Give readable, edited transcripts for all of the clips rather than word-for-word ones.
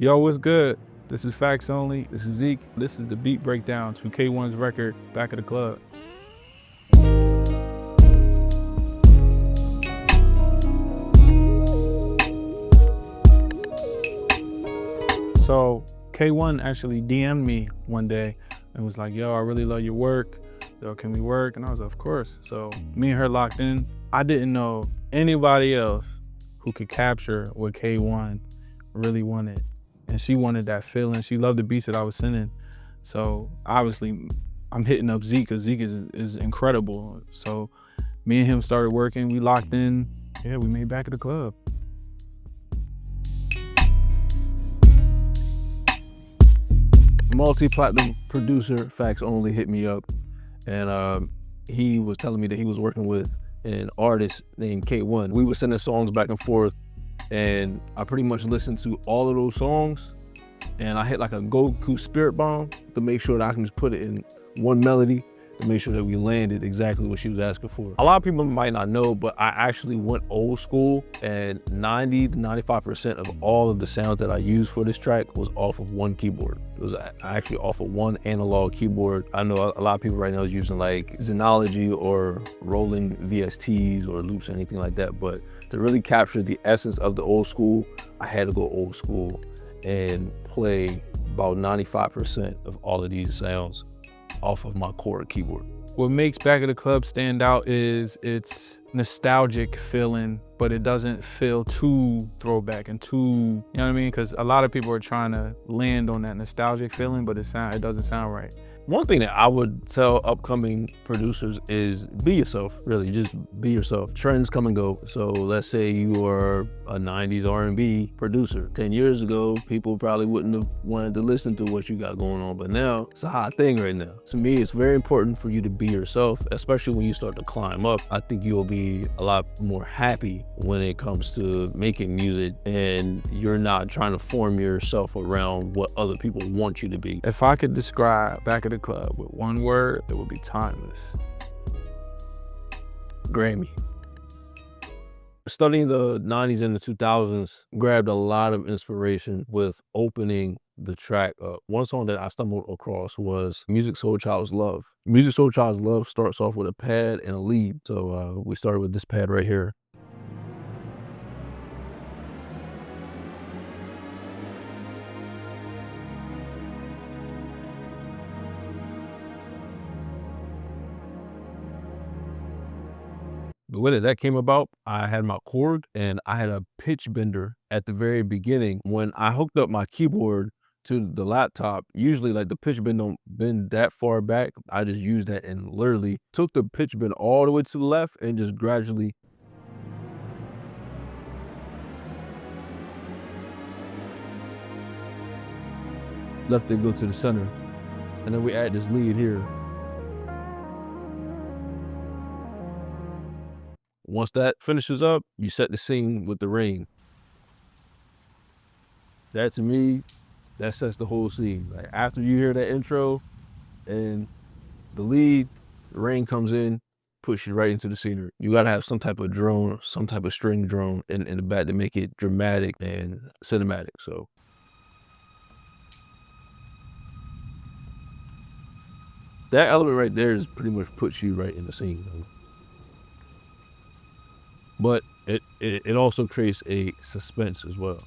Yo, what's good? This is Facts Only. This is Zeke. This is the beat breakdown to K1's record, Back of the Club. So K1 actually DM'd me one day and was like, yo, I really love your work. Yo, can we work? And I was like, of course. So me and her locked in. I didn't know anybody else who could capture what K1 really wanted. And she wanted that feeling. She loved the beats that I was sending. So obviously I'm hitting up Zeke because Zeke is incredible. So me and him started working, we locked in. Yeah, we made Back of the Club. Multi-platinum producer Facts Only hit me up, and he was telling me that he was working with an artist named K1. We were sending songs back and forth, and I pretty much listened to all of those songs, and I hit like a Goku spirit bomb to make sure that I can just put it in one melody to make sure that we landed exactly what she was asking for. A lot of people might not know, but I actually went old school, and 90 to 95% of all of the sounds that I used for this track was off of one keyboard. It was actually off of one analog keyboard. I know a lot of people right now is using like Xenology or rolling VSTs or loops or anything like that, but to really capture the essence of the old school, I had to go old school and play about 95% of all of these sounds off of my core keyboard. What makes Back of the Club stand out is its nostalgic feeling, but it doesn't feel too throwback and too, you know what I mean? Because a lot of people are trying to land on that nostalgic feeling, but it doesn't sound right. One thing that I would tell upcoming producers is be yourself, really, just be yourself. Trends come and go. So let's say you are a 90s R&B producer. 10 years ago, people probably wouldn't have wanted to listen to what you got going on, but now it's a hot thing right now. To me, it's very important for you to be yourself, especially when you start to climb up. I think you'll be a lot more happy when it comes to making music and you're not trying to form yourself around what other people want you to be. If I could describe Back of the Club with one word, it would be timeless. Grammy. Studying the 90s and the 2000s grabbed a lot of inspiration with opening the track up. One song that I stumbled across was Musiq Soulchild's Love. Musiq Soulchild's Love starts off with a pad and a lead. So we started with this pad right here. The way that came about, I had my chord and I had a pitch bender at the very beginning. When I hooked up my keyboard to the laptop, usually like the pitch bend don't bend that far back. I just used that and literally took the pitch bend all the way to the left and just gradually left it go to the center. And then we add this lead here. Once that finishes up, you set the scene with the rain. That to me, that sets the whole scene. Like after you hear that intro and the lead, the rain comes in, push you right into the scenery. You gotta have some type of drone, some type of string drone in the back to make it dramatic and cinematic. So that element right there is pretty much puts you right in the scene. But it also creates a suspense as well.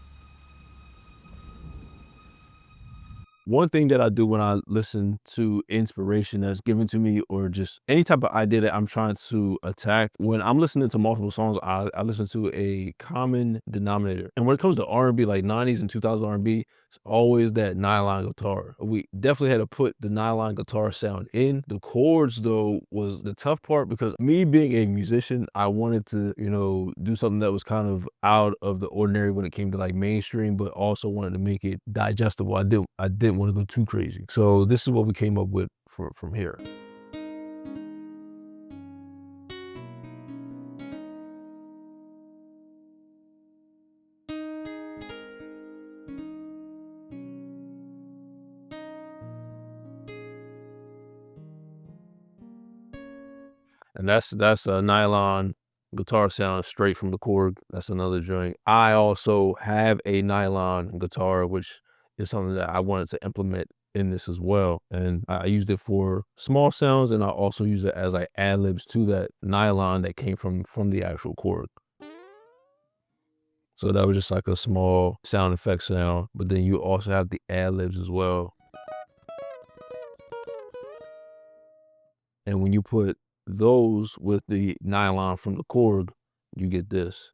One thing that I do when I listen to inspiration that's given to me or just any type of idea that I'm trying to attack, when I'm listening to multiple songs, I listen to a common denominator. And when it comes to R&B, like 90s and 2000s R&B, it's always that nylon guitar. We definitely had to put the nylon guitar sound in. The chords though was the tough part because me being a musician, I wanted to, you know, do something that was kind of out of the ordinary when it came to like mainstream, but also wanted to make it digestible. I didn't want to go too crazy. So this is what we came up with from here. And that's a Nylon guitar sound straight from the Korg. That's another joint. I also have a nylon guitar, which is something that I wanted to implement in this as well. And I used it for small sounds, and I also use it as like ad-libs to that nylon that came from the actual Korg. So that was just like a small sound effect sound, but then you also have the ad-libs as well. And when you put those with the nylon from the Korg, you get this.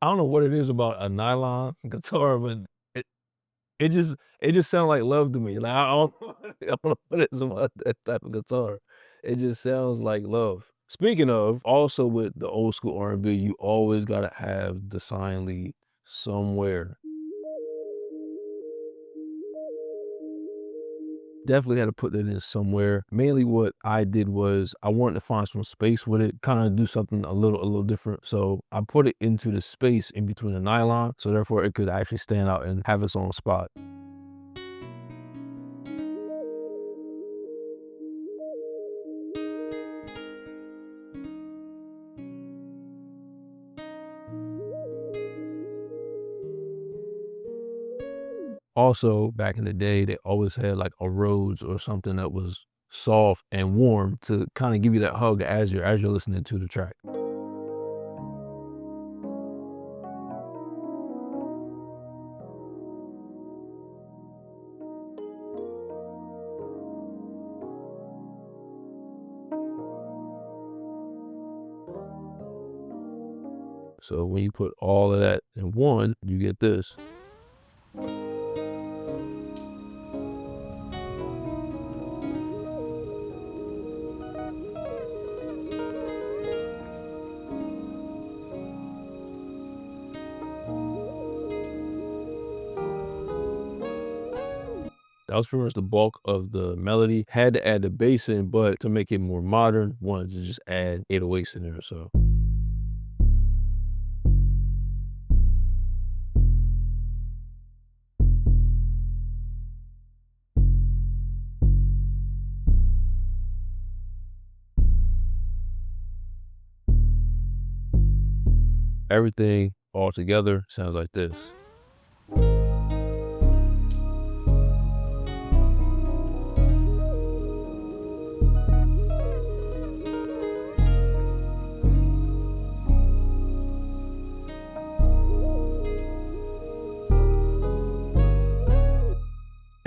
I don't know what it is about a nylon guitar, but it it just it just sounds like love to me. Like I don't, I don't know what it is about that type of guitar. It just sounds like love. Speaking of, also with the old school R&B, you always gotta have the sign lead somewhere. Definitely had to put that in somewhere. Mainly what I did was I wanted to find some space with it, kind of do something a little different. So I put it into the space in between the nylon, so therefore it could actually stand out and have its own spot. Also, back in the day, they always had like a Rhodes or something that was soft and warm to kind of give you that hug as you're listening to the track. So when you put all of that in one, you get this. That was pretty much the bulk of the melody. Had to add the bass in, but to make it more modern, wanted to just add 808s in there. So everything all together sounds like this.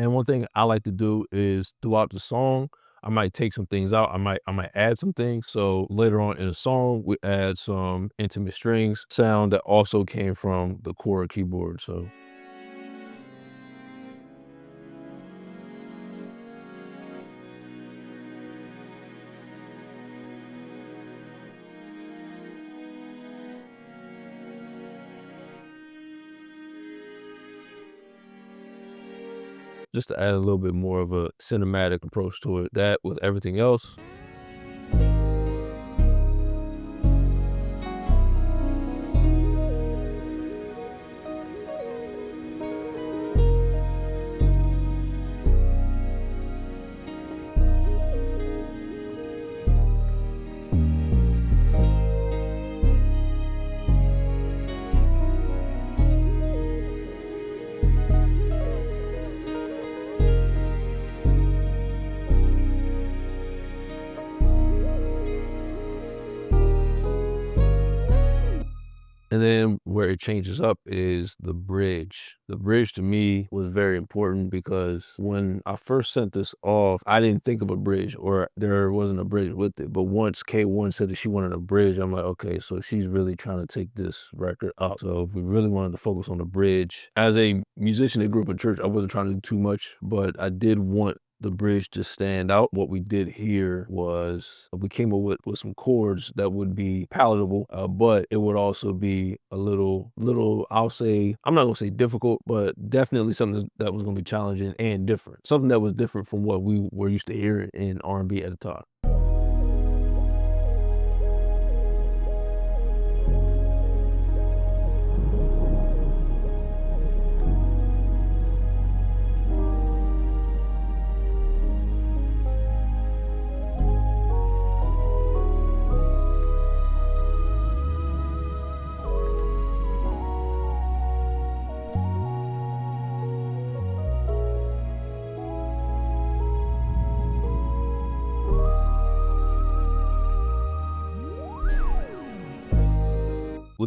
And one thing I like to do is throughout the song, I might take some things out. I might add some things. So later on in the song, we add some intimate strings sound that also came from the Korg keyboard. So just to add a little bit more of a cinematic approach to it. That with everything else. And then where it changes up is the bridge. The bridge to me was very important because when I first sent this off, I didn't think of a bridge or there wasn't a bridge with it. But once K1 said that she wanted a bridge, I'm like, okay, so she's really trying to take this record up. So we really wanted to focus on the bridge. As a musician that grew up in church, I wasn't trying to do too much, but I did want the bridge to stand out. What we did here was we came up with some chords that would be palatable, but it would also be a little, I'll say, I'm not gonna say difficult, but definitely something that was gonna be challenging and different. Something that was different from what we were used to hearing in R&B at the time.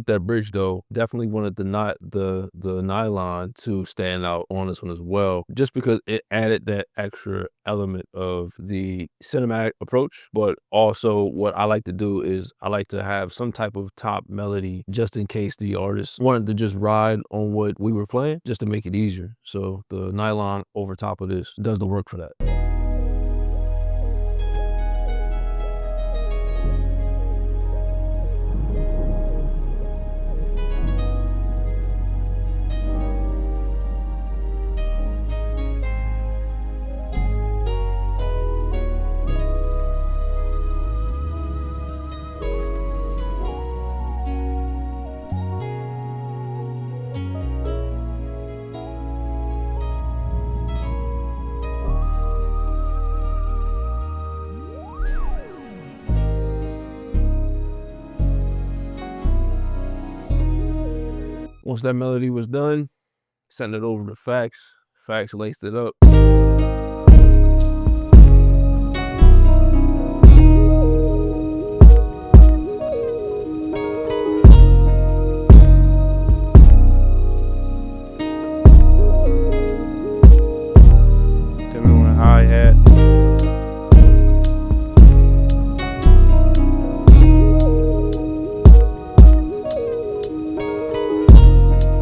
with that bridge though. Definitely wanted the nylon to stand out on this one as well, just because it added that extra element of the cinematic approach. But also what I like to do is I like to have some type of top melody just in case the artist wanted to just ride on what we were playing, just to make it easier. So the nylon over top of this does the work for that. Once that melody was done, sent it over to Fax. Fax laced it up. Then we went hi-hat.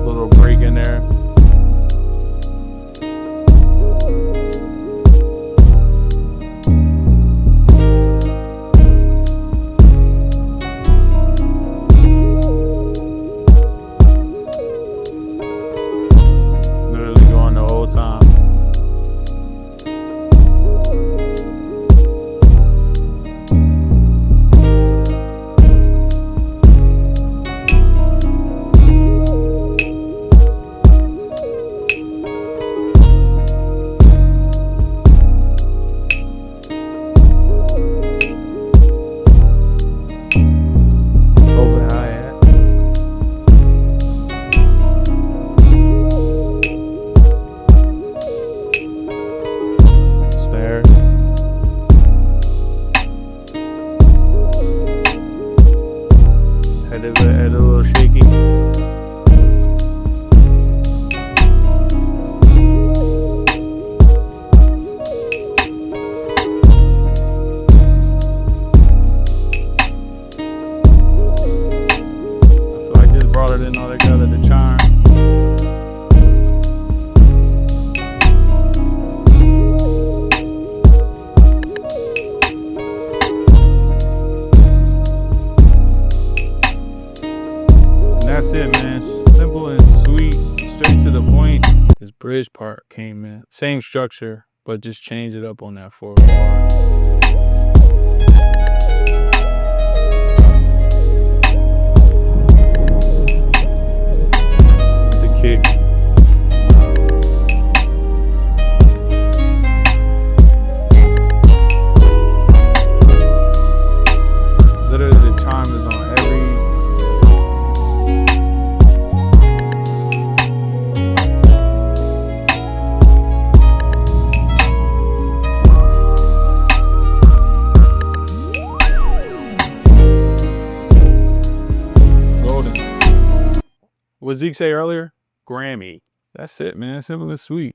Little break in there. Literally going the whole time. Over hi-hat. Snare. Had a little shaky. I feel like this brought it in all together, the chime. And that's it, man. Simple and sweet, straight to the point. This bridge part came in. Same structure, but just change it up on that fourth bar. The kick. Literally, the chime is on every. Golden. What Zeke say earlier? Grammy. That's it, man. Simple and sweet.